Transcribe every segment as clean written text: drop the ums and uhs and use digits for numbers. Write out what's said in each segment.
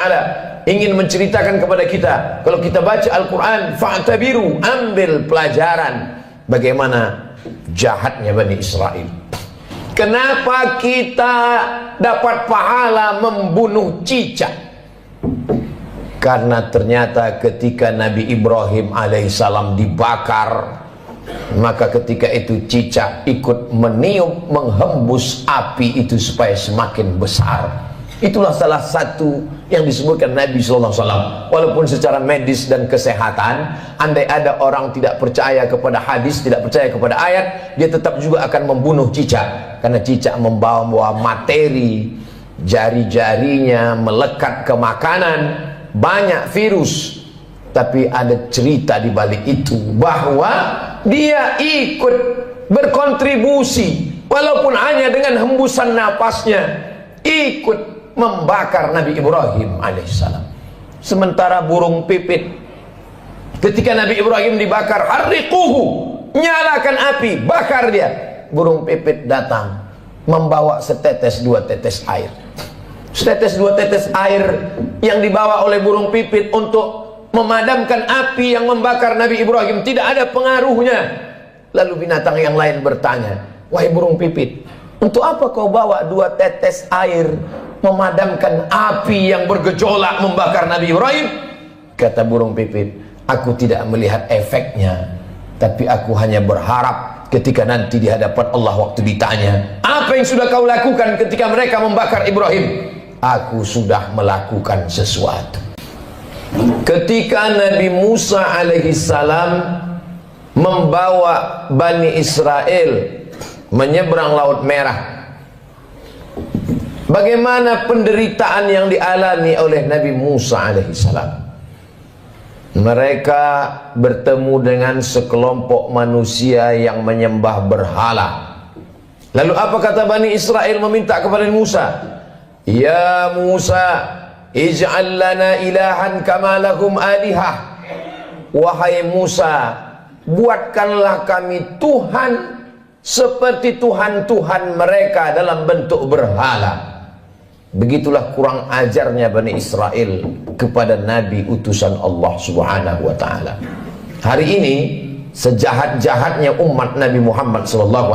Ta'ala ingin menceritakan kepada kita, kalau kita baca Al-Quran, fa'tabiru, ambil pelajaran bagaimana jahatnya Bani Israel. Kenapa kita dapat pahala membunuh cicak? Karena ternyata ketika Nabi Ibrahim alaihissalam dibakar, maka ketika itu cicak ikut meniup, menghembus api itu supaya semakin besar. Itulah salah satu yang disebutkan Nabi SAW. Walaupun secara medis dan kesehatan, andai ada orang tidak percaya kepada hadis, tidak percaya kepada ayat, dia tetap juga akan membunuh cicak. Karena cicak membawa materi, jari-jarinya melekat ke makanan, banyak virus. Tapi ada cerita di balik itu, bahwa dia ikut berkontribusi, walaupun hanya dengan hembusan napasnya, ikut membakar Nabi Ibrahim alaihissalam. Sementara burung pipit, ketika Nabi Ibrahim dibakar, harriquhu, nyalakan api, bakar dia. Burung pipit datang membawa setetes dua tetes air. Setetes dua tetes air yang dibawa oleh burung pipit untuk memadamkan api yang membakar Nabi Ibrahim tidak ada pengaruhnya. Lalu binatang yang lain bertanya, wahai burung pipit, untuk apa kau bawa dua tetes air memadamkan api yang bergejolak membakar Nabi Ibrahim? Kata burung pipit, aku tidak melihat efeknya, tapi aku hanya berharap ketika nanti di hadapan Allah waktu ditanya, apa yang sudah kau lakukan ketika mereka membakar Ibrahim? Aku sudah melakukan sesuatu. Ketika Nabi Musa alaihissalam membawa Bani Israel menyeberang Laut Merah, bagaimana penderitaan yang dialami oleh Nabi Musa alaihissalam? Mereka bertemu dengan sekelompok manusia yang menyembah berhala. Lalu apa kata Bani Israel meminta kepada Musa? Ya Musa, ij'al lana ilahan kama lahum alihah. Wahai Musa, buatkanlah kami Tuhan seperti Tuhan-Tuhan mereka dalam bentuk berhala. Begitulah kurang ajarnya Bani Israel kepada Nabi utusan Allah Subhanahu wa ta'ala. Hari ini sejahat-jahatnya umat Nabi Muhammad SAW,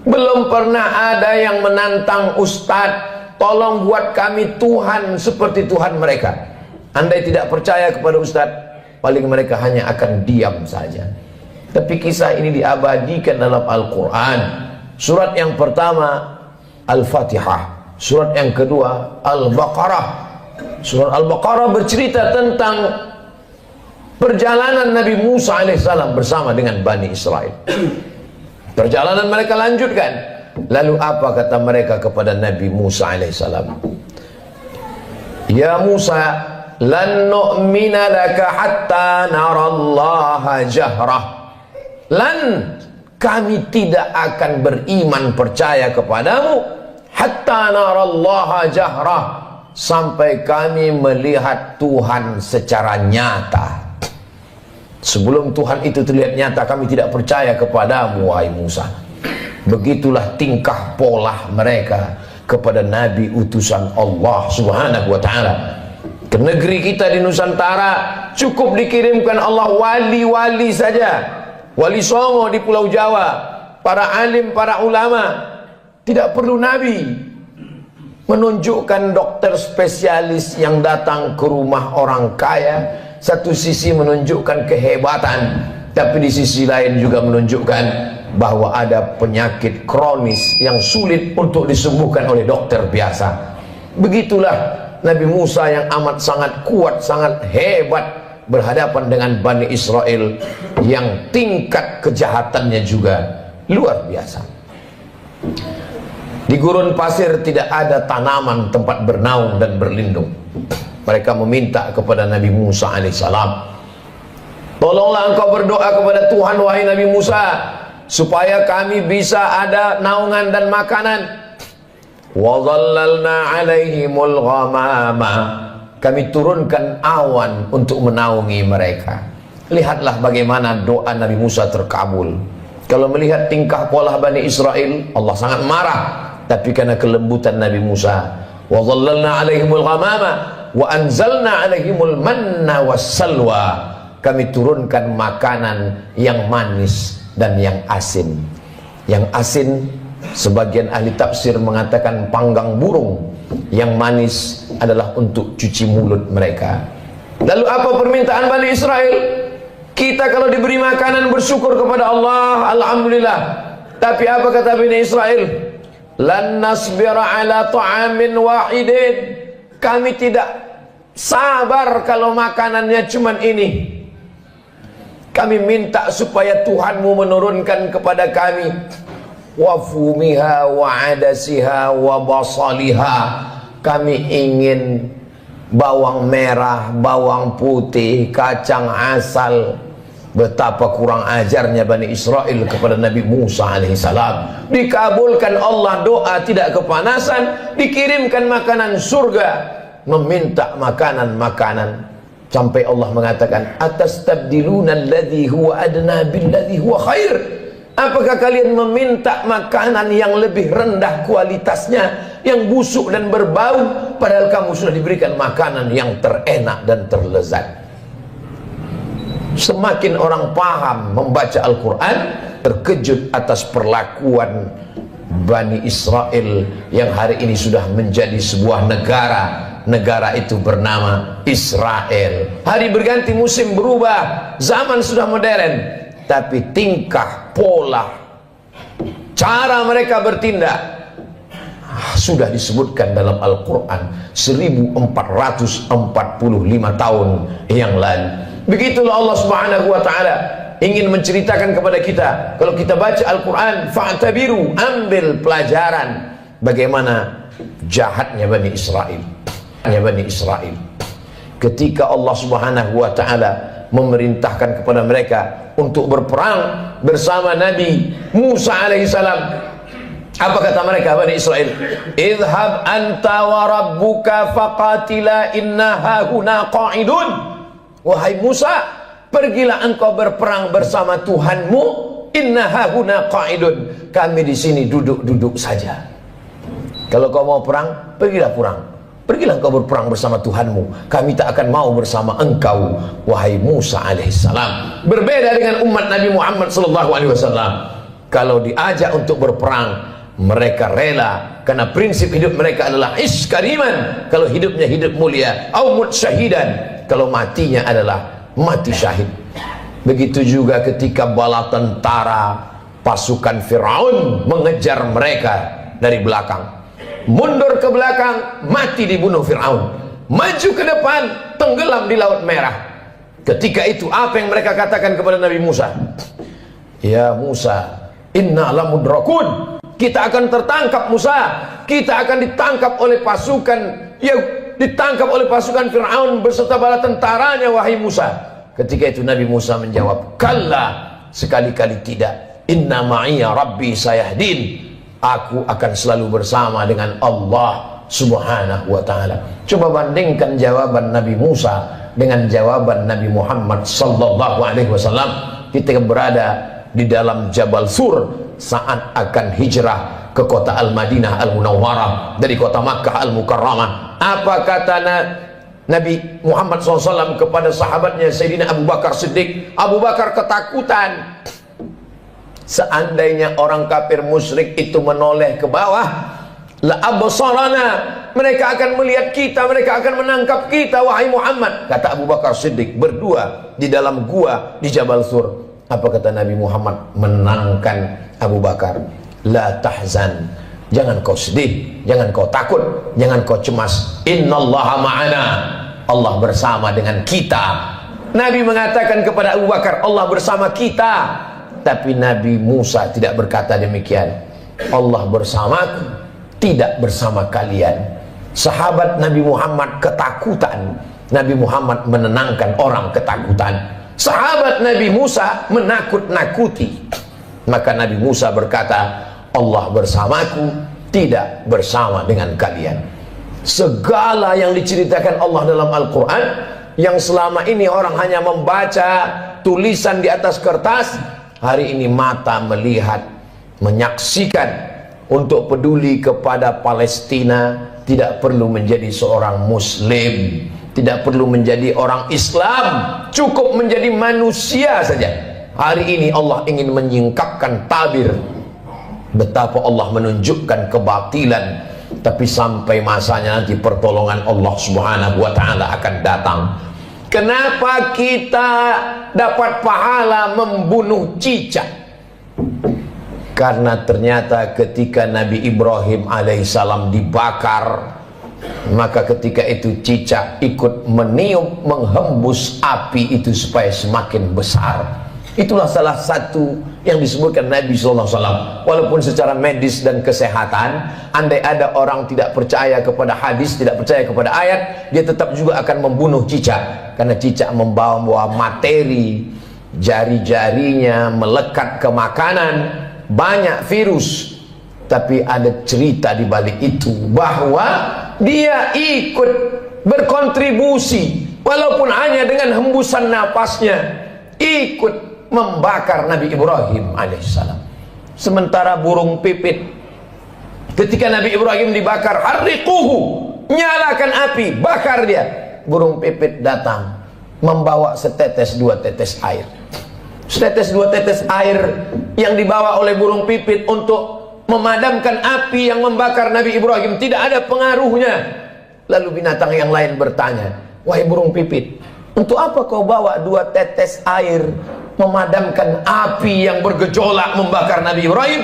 belum pernah ada yang menantang Ustadz, tolong buat kami Tuhan seperti Tuhan mereka. Andai tidak percaya kepada Ustadz, paling mereka hanya akan diam saja. Tapi kisah ini diabadikan dalam Al-Quran. Surat yang pertama Al-Fatihah, surat yang kedua Al-Baqarah. Surat Al-Baqarah bercerita tentang perjalanan Nabi Musa alaihissalam bersama dengan Bani Israel. Perjalanan mereka lanjutkan. Lalu apa kata mereka kepada Nabi Musa alaihissalam? Ya Musa, lan nu'mina laka hatta narallaha jahrah. Lan, kami tidak akan beriman percaya kepadamu hatta narallaha jahrah, sampai kami melihat Tuhan secara nyata. Sebelum Tuhan itu terlihat nyata, kami tidak percaya kepadamu wahai Musa. Begitulah tingkah pola mereka kepada Nabi utusan Allah Subhanahu wa ta'ala. Ke negeri kita di Nusantara cukup dikirimkan Allah wali-wali saja. Wali Songo di Pulau Jawa, para alim, para ulama. Tidak perlu Nabi. Menunjukkan dokter spesialis yang datang ke rumah orang kaya, satu sisi menunjukkan kehebatan, tapi di sisi lain juga menunjukkan bahwa ada penyakit kronis yang sulit untuk disembuhkan oleh dokter biasa. Begitulah Nabi Musa yang amat sangat kuat, sangat hebat berhadapan dengan Bani Israel yang tingkat kejahatannya juga luar biasa. Di gurun pasir tidak ada tanaman tempat bernaung dan berlindung. Mereka meminta kepada Nabi Musa alaihissalam, tolonglah engkau berdoa kepada Tuhan wahai Nabi Musa, supaya kami bisa ada naungan dan makanan. Wa dhallalna alaihimul ghamama, kami turunkan awan untuk menaungi mereka. Lihatlah bagaimana doa Nabi Musa terkabul. Kalau melihat tingkah pola Bani Israel, Allah sangat marah. Tapi karena kelembutan Nabi Musa, wa dhallalna alaihimul ghamama, wa anzalna alaihimul manna wassalwa. Kami turunkan makanan yang manis dan yang asin. Yang asin, sebagian ahli tafsir mengatakan panggang burung. Yang manis adalah untuk cuci mulut mereka. Lalu apa permintaan Bani Israel? Kita kalau diberi makanan bersyukur kepada Allah, alhamdulillah. Tapi apa kata Bani Israel? Lan nasbira ala ta'amin wahidin. Kami tidak sabar kalau makanannya cuman ini. Kami minta supaya Tuhanmu menurunkan kepada kami wa fumiha wa adasiha wa basaliha. Kami ingin bawang merah, bawang putih, kacang asal. Betapa kurang ajarnya Bani Israel kepada Nabi Musa alaihissalam. Dikabulkan Allah doa tidak kepanasan, dikirimkan makanan surga, meminta makanan-makanan. Sampai Allah mengatakan, atastabdiluna alladhi huwa adna billadhi huwa khair. Apakah kalian meminta makanan yang lebih rendah kualitasnya, yang busuk dan berbau, padahal kamu sudah diberikan makanan yang terenak dan terlezat? Semakin orang paham membaca Al-Quran, terkejut atas perlakuan Bani Israel yang hari ini sudah menjadi sebuah negara. Negara itu bernama Israel. Hari berganti, musim berubah, zaman sudah modern, tapi tingkah, pola, cara mereka bertindak sudah disebutkan dalam Al-Quran 1445 tahun yang lalu. Begitulah Allah Subhanahu wa ta'ala ingin menceritakan kepada kita. Kalau kita baca Al-Quran, fa'tabiru, ambil pelajaran bagaimana jahatnya Bani Israel. Bani Israel ketika Allah Subhanahu wa ta'ala memerintahkan kepada mereka untuk berperang bersama Nabi Musa alaihissalam. Apa kata mereka Bani Israel? Idhab anta wa rabbuka faqatila inna hahuna qa'idun. Wahai Musa, pergilah engkau berperang bersama Tuhanmu. Inna hahuna qa'idun. Kami di sini duduk-duduk saja. Kalau kau mau perang, pergilah perang. Pergilah engkau berperang bersama Tuhanmu. Kami tak akan mau bersama engkau, wahai Musa alaihissalam. Berbeda dengan umat Nabi Muhammad sallallahu alaihi wasallam. Kalau diajak untuk berperang, mereka rela, karena prinsip hidup mereka adalah iskariman. Kalau hidupnya hidup mulia, au mut syahidan. Kalau matinya adalah mati syahid. Begitu juga ketika bala tentara pasukan Firaun mengejar mereka dari belakang. Mundur ke belakang, mati dibunuh Fir'aun. Maju ke depan, tenggelam di Laut Merah. Ketika itu apa yang mereka katakan kepada Nabi Musa? Ya Musa, inna lamudrakun. Kita akan tertangkap Musa. Kita akan ditangkap oleh pasukan, ya ditangkap oleh pasukan Fir'aun beserta bala tentaranya, wahai Musa. Ketika itu Nabi Musa menjawab, kalla, sekali-kali tidak. Inna ma'iyya rabbi sayahdin. Aku akan selalu bersama dengan Allah Subhanahu wa ta'ala. Coba bandingkan jawaban Nabi Musa dengan jawaban Nabi Muhammad sallallahu alaihi wasallam ketika berada di dalam Jabal Sur saat akan hijrah ke kota Al-Madinah Al-Munawwarah dari kota Makkah Al-Mukarramah. Apa kata Nabi Muhammad SAW kepada sahabatnya Sayyidina Abu Bakar Siddiq? Abu Bakar ketakutan. Seandainya orang kafir musyrik itu menoleh ke bawah, la absarana, mereka akan melihat kita, mereka akan menangkap kita, wahai Muhammad. Kata Abu Bakar Siddiq berdua di dalam gua di Jabal Sur. Apa kata Nabi Muhammad menangkan Abu Bakar? La tahzan, jangan kau sedih, jangan kau takut, jangan kau cemas. Innallaha ma'ana, Allah bersama dengan kita. Nabi mengatakan kepada Abu Bakar, Allah bersama kita. Tapi Nabi Musa tidak berkata demikian. Allah bersamaku, tidak bersama kalian. Sahabat Nabi Muhammad ketakutan, Nabi Muhammad menenangkan orang ketakutan. Sahabat Nabi Musa menakut-nakuti. Maka Nabi Musa berkata, Allah bersamaku, tidak bersama dengan kalian. Segala yang diceritakan Allah dalam Al-Quran, yang selama ini orang hanya membaca tulisan di atas kertas, hari ini mata melihat, menyaksikan. Untuk peduli kepada Palestina, tidak perlu menjadi seorang muslim, tidak perlu menjadi orang Islam, cukup menjadi manusia saja. Hari ini Allah ingin menyingkapkan tabir betapa Allah menunjukkan kebatilan, tapi sampai masanya nanti pertolongan Allah Subhanahu wa taala akan datang. Kenapa kita dapat pahala membunuh cicak? Karena ternyata ketika Nabi Ibrahim alaihissalam dibakar, maka ketika itu cicak ikut meniup, menghembus api itu supaya semakin besar. Itulah salah satu yang disebutkan Nabi SAW. Walaupun secara medis dan kesehatan, andai ada orang tidak percaya kepada hadis, tidak percaya kepada ayat, dia tetap juga akan membunuh cicak. Karena cicak membawa materi, jari-jarinya melekat ke makanan, banyak virus. Tapi ada cerita di balik itu, bahwa dia ikut berkontribusi, walaupun hanya dengan hembusan napasnya, ikut membakar Nabi Ibrahim alaihissalam. Sementara burung pipit, ketika Nabi Ibrahim dibakar, harriquhu, nyalakan api, bakar dia. Burung pipit datang membawa setetes dua tetes air. Setetes dua tetes air yang dibawa oleh burung pipit untuk memadamkan api yang membakar Nabi Ibrahim tidak ada pengaruhnya. Lalu binatang yang lain bertanya, wahai burung pipit, untuk apa kau bawa dua tetes air memadamkan api yang bergejolak membakar Nabi Ibrahim?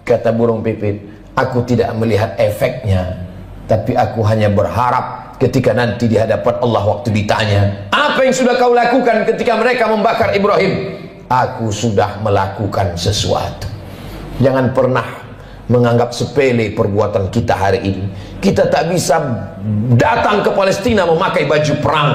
Kata burung pipit, aku tidak melihat efeknya, tapi aku hanya berharap ketika nanti di hadapan Allah waktu ditanya, apa yang sudah kau lakukan ketika mereka membakar Ibrahim? Aku sudah melakukan sesuatu. Jangan pernah menganggap sepele perbuatan kita hari ini. Kita tak bisa datang ke Palestina memakai baju perang,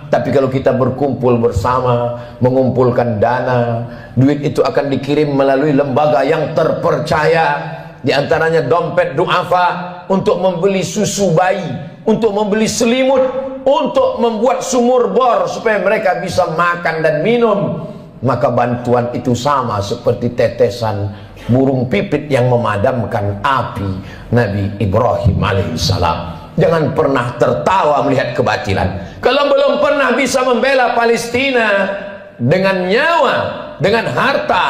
tapi kalau kita berkumpul bersama, mengumpulkan dana, duit itu akan dikirim melalui lembaga yang terpercaya, di antaranya dompet duafa, untuk membeli susu bayi, untuk membeli selimut, untuk membuat sumur bor supaya mereka bisa makan dan minum. Maka bantuan itu sama seperti tetesan burung pipit yang memadamkan api Nabi Ibrahim alaihissalam. Jangan pernah tertawa melihat kebatilan. Kalau belum pernah bisa membela Palestina dengan nyawa, dengan harta,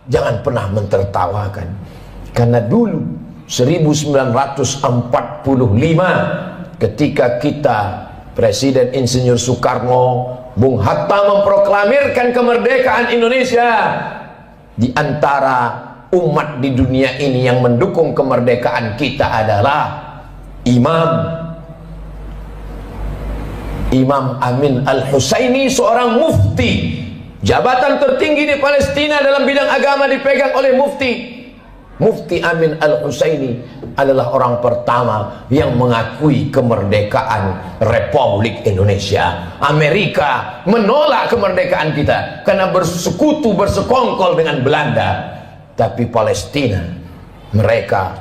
jangan pernah mentertawakan. Karena dulu 1945 ketika kita Presiden Insinyur Soekarno, Bung Hatta memproklamirkan kemerdekaan Indonesia, di antara umat di dunia ini yang mendukung kemerdekaan kita adalah Imam Amin Al-Husaini, seorang mufti. Jabatan tertinggi di Palestina dalam bidang agama dipegang oleh mufti. Mufti Amin Al-Husaini adalah orang pertama yang mengakui kemerdekaan Republik Indonesia. Amerika menolak kemerdekaan kita karena bersekutu, bersekongkol dengan Belanda. Tapi Palestina, mereka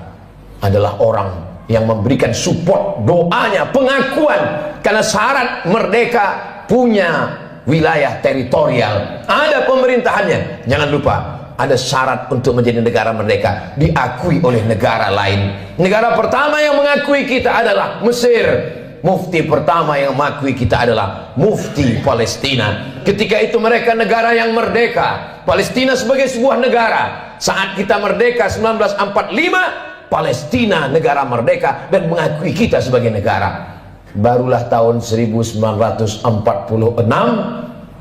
adalah orang yang memberikan support, doanya, pengakuan. Karena syarat merdeka punya wilayah teritorial, ada pemerintahannya. Jangan lupa, ada syarat untuk menjadi negara merdeka, diakui oleh negara lain. Negara pertama yang mengakui kita adalah Mesir. Mufti pertama yang mengakui kita adalah Mufti Palestina. Ketika itu mereka negara yang merdeka, Palestina sebagai sebuah negara. Saat kita merdeka 1945, Palestina negara merdeka dan mengakui kita sebagai negara. Barulah tahun 1946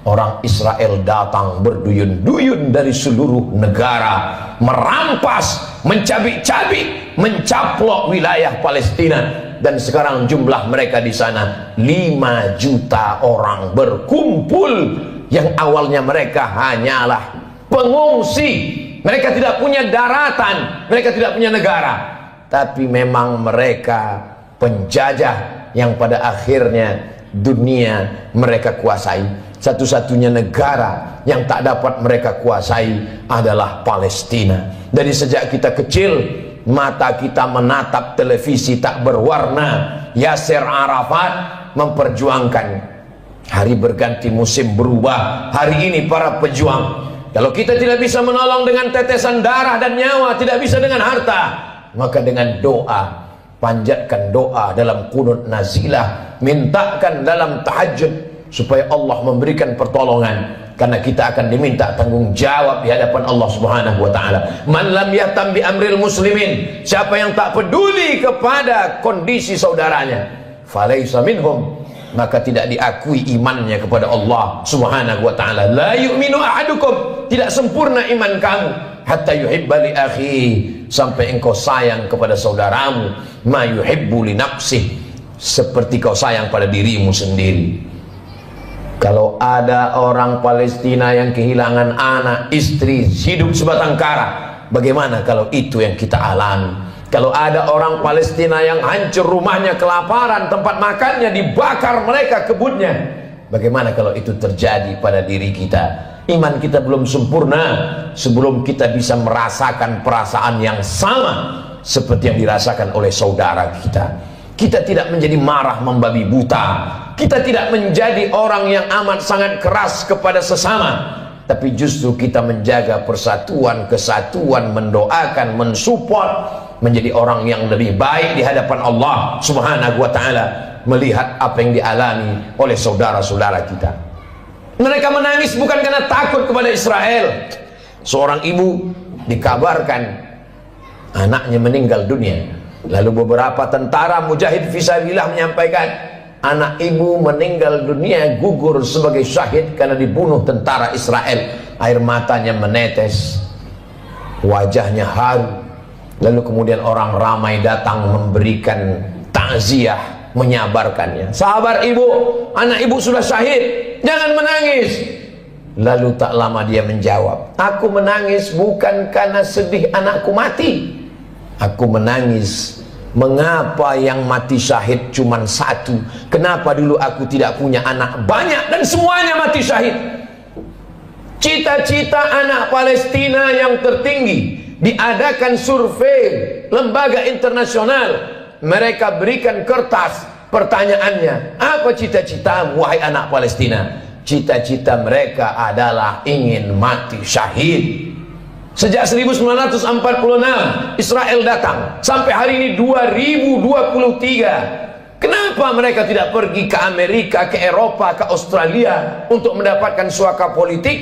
orang Israel datang berduyun-duyun dari seluruh negara, merampas, mencabik-cabik, mencaplok wilayah Palestina. Dan sekarang jumlah mereka di sana 5 juta orang berkumpul. Yang awalnya mereka hanyalah pengungsi, mereka tidak punya daratan, mereka tidak punya negara, tapi memang mereka penjajah yang pada akhirnya dunia mereka kuasai. Satu-satunya negara yang tak dapat mereka kuasai adalah Palestina. Dari sejak kita kecil, mata kita menatap televisi tak berwarna. Yasser Arafat memperjuangkan hari berganti musim berubah. Hari ini para pejuang, kalau kita tidak bisa menolong dengan tetesan darah dan nyawa, tidak bisa dengan harta, maka dengan doa panjatkan doa dalam qunut nazilah, mintakan dalam tahajud supaya Allah memberikan pertolongan, karena kita akan diminta tanggung jawab di hadapan Allah Subhanahu wa taala. Man lam yahtam bi amril muslimin, siapa yang tak peduli kepada kondisi saudaranya, falaisa minhum, maka tidak diakui imannya kepada Allah Subhanahu wa taala. La yu'minu ahadukum, tidak sempurna iman kamu, hatta yuhibba li akhi, sampai engkau sayang kepada saudaramu, ma yuhibbu li nafsih, seperti kau sayang pada dirimu sendiri. Kalau ada orang Palestina yang kehilangan anak, istri, hidup sebatang kara, bagaimana kalau itu yang kita alami? Kalau ada orang Palestina yang hancur rumahnya, kelaparan, tempat makannya dibakar mereka kebunnya, bagaimana kalau itu terjadi pada diri kita? Iman kita belum sempurna sebelum kita bisa merasakan perasaan yang sama seperti yang dirasakan oleh saudara kita. Kita tidak menjadi marah membabi buta, kita tidak menjadi orang yang amat sangat keras kepada sesama, tapi justru kita menjaga persatuan, kesatuan, mendoakan, mensupport, menjadi orang yang lebih baik di hadapan Allah Subhanahu wa taala, melihat apa yang dialami oleh saudara-saudara kita. Mereka menangis bukan karena takut kepada Israel. Seorang ibu dikabarkan anaknya meninggal dunia. Lalu beberapa tentara mujahid fisabilillah menyampaikan, anak ibu meninggal dunia, gugur sebagai syahid karena dibunuh tentara Israel. Air matanya menetes, wajahnya haru. Lalu kemudian orang ramai datang memberikan takziah, menyabarkannya. Sabar ibu, anak ibu sudah syahid, jangan menangis. Lalu tak lama dia menjawab, aku menangis bukan karena sedih anakku mati, aku menangis, mengapa yang mati syahid cuma satu? Kenapa dulu aku tidak punya anak banyak dan semuanya mati syahid? Cita-cita anak Palestina yang tertinggi, diadakan survei lembaga internasional, mereka berikan kertas, pertanyaannya, apa cita-citamu wahai anak Palestina? Cita-cita mereka adalah ingin mati syahid. Sejak 1946 Israel datang sampai hari ini 2023. Kenapa mereka tidak pergi ke Amerika, ke Eropa, ke Australia untuk mendapatkan suaka politik?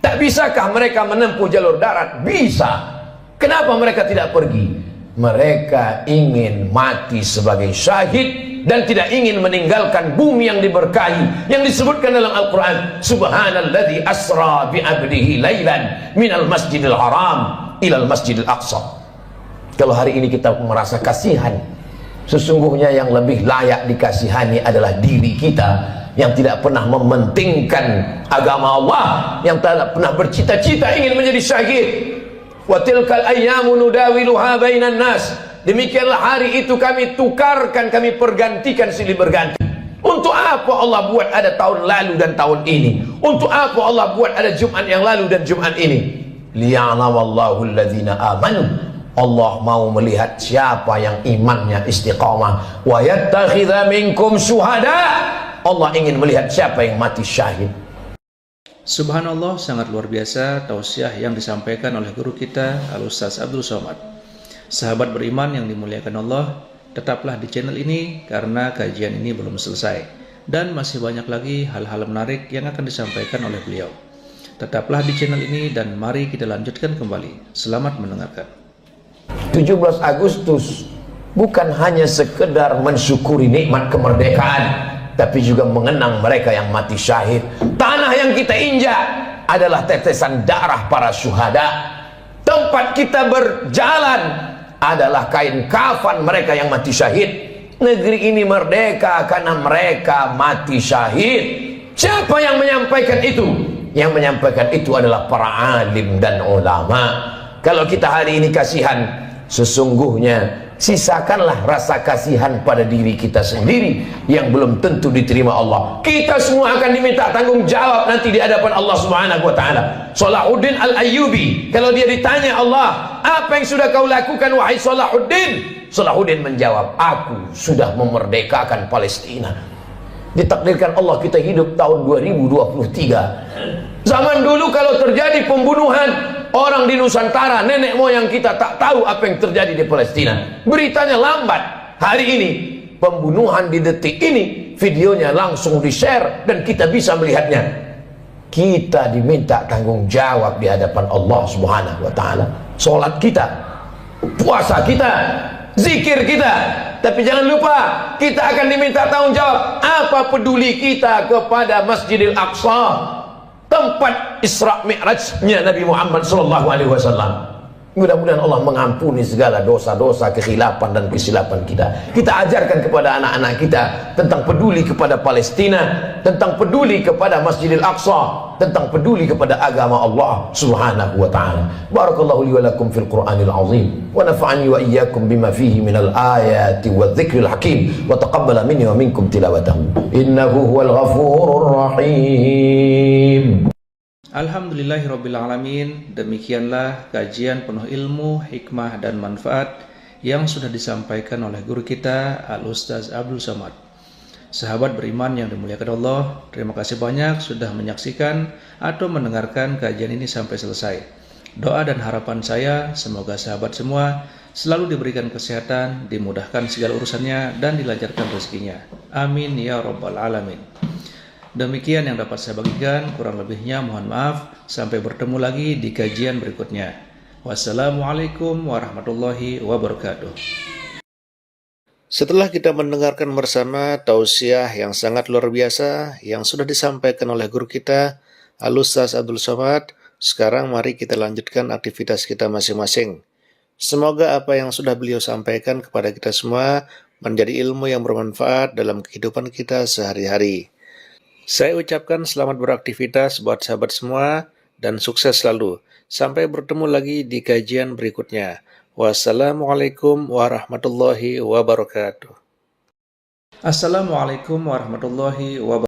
Tak bisakah mereka menempuh jalur darat? Bisa. Kenapa mereka tidak pergi? Mereka ingin mati sebagai syahid dan tidak ingin meninggalkan bumi yang diberkahi, yang disebutkan dalam Al-Quran, subhanalladzi asra bi'abdihi laylan minal masjidil haram ilal masjidil aqsa. Kalau hari ini kita merasa kasihan, sesungguhnya yang lebih layak dikasihani adalah diri kita yang tidak pernah mementingkan agama Allah, yang tidak pernah bercita-cita ingin menjadi syahid. Wa tilkal ayyamu nudawiluha bainan nas, demikianlah hari itu kami tukarkan, kami pergantikan silih berganti. Untuk apa Allah buat ada tahun lalu dan tahun ini? Untuk apa Allah buat ada Jumat yang lalu dan Jumat ini? Liya'lamallahu alladhina amanu, Allah mau melihat siapa yang imannya istiqamah. Wa yattakhidha minkum syuhada, Allah ingin melihat siapa yang mati syahid. Subhanallah, sangat luar biasa tausiah yang disampaikan oleh guru kita Al-Ustaz Abdul Somad. Sahabat beriman yang dimuliakan Allah, tetaplah di channel ini karena kajian ini belum selesai dan masih banyak lagi hal-hal menarik yang akan disampaikan oleh beliau. Tetaplah di channel ini dan mari kita lanjutkan kembali. Selamat mendengarkan. 17 Agustus bukan hanya sekedar mensyukuri nikmat kemerdekaan, tapi juga mengenang mereka yang mati syahid. Tanah yang kita injak adalah tetesan darah para syuhada. Tempat kita berjalan adalah kain kafan mereka yang mati syahid. Negeri ini merdeka karena mereka mati syahid. Siapa yang menyampaikan itu? Yang menyampaikan itu adalah para alim dan ulama. Kalau kita hari ini kasihan, sesungguhnya sisakanlah rasa kasihan pada diri kita sendiri yang belum tentu diterima Allah. Kita semua akan diminta tanggung jawab nanti di hadapan Allah Subhanahu wa taala. Salahuddin Al-Ayyubi, kalau dia ditanya Allah, apa yang sudah kau lakukan wahai Salahuddin? Salahuddin menjawab, aku sudah memerdekakan Palestina. Ditakdirkan Allah kita hidup tahun 2023. Zaman dulu kalau terjadi pembunuhan orang di Nusantara, nenek moyang kita tak tahu apa yang terjadi di Palestina. Beritanya lambat. hari ini, pembunuhan di detik ini, videonya langsung di-share dan kita bisa melihatnya. Kita diminta tanggung jawab di hadapan Allah Subhanahu wa taala. Salat kita, puasa kita, zikir kita. Tapi jangan lupa, kita akan diminta tanggung jawab. Apa peduli kita kepada Masjidil Aqsa, tempat Isra Mi'rajnya Nabi Muhammad sallallahu alaihi wasallam. Mudah-mudahan Allah mengampuni segala dosa-dosa, kekhilafan dan kesilapan kita. Kita ajarkan kepada anak-anak kita tentang peduli kepada Palestina, tentang peduli kepada Masjidil Aqsa, tentang peduli kepada agama Allah Subhanahu wa taala. Barakallahu li wa lakum fil Qur'anil azim wa nafa'ani wa iyyakum bima fihi minal ayati wadh-dhikril hakim wa taqabbala minni wa minkum tilawatahu. Innahu huwal ghafurur rahim. Alhamdulillahirrabbilalamin. Demikianlah kajian penuh ilmu, hikmah dan manfaat yang sudah disampaikan oleh guru kita Al-Ustaz Abdul Somad. Sahabat beriman yang dimuliakan Allah, terima kasih banyak sudah menyaksikan atau mendengarkan kajian ini sampai selesai. Doa dan harapan saya semoga sahabat semua selalu diberikan kesehatan, dimudahkan segala urusannya dan dilancarkan rezekinya. Amin ya rabbal alamin. Demikian yang dapat saya bagikan, kurang lebihnya mohon maaf. Sampai bertemu lagi di kajian berikutnya. Wassalamualaikum warahmatullahi wabarakatuh. Setelah kita mendengarkan bersama tausiah yang sangat luar biasa yang sudah disampaikan oleh guru kita Al-Ustaz Abdul Somad, sekarang mari kita lanjutkan aktivitas kita masing-masing. Semoga apa yang sudah beliau sampaikan kepada kita semua menjadi ilmu yang bermanfaat dalam kehidupan kita sehari-hari. Saya ucapkan selamat beraktivitas buat sahabat semua dan sukses selalu. Sampai bertemu lagi di kajian berikutnya. Wassalamualaikum warahmatullahi wabarakatuh. Assalamualaikum warahmatullahi wabarakatuh.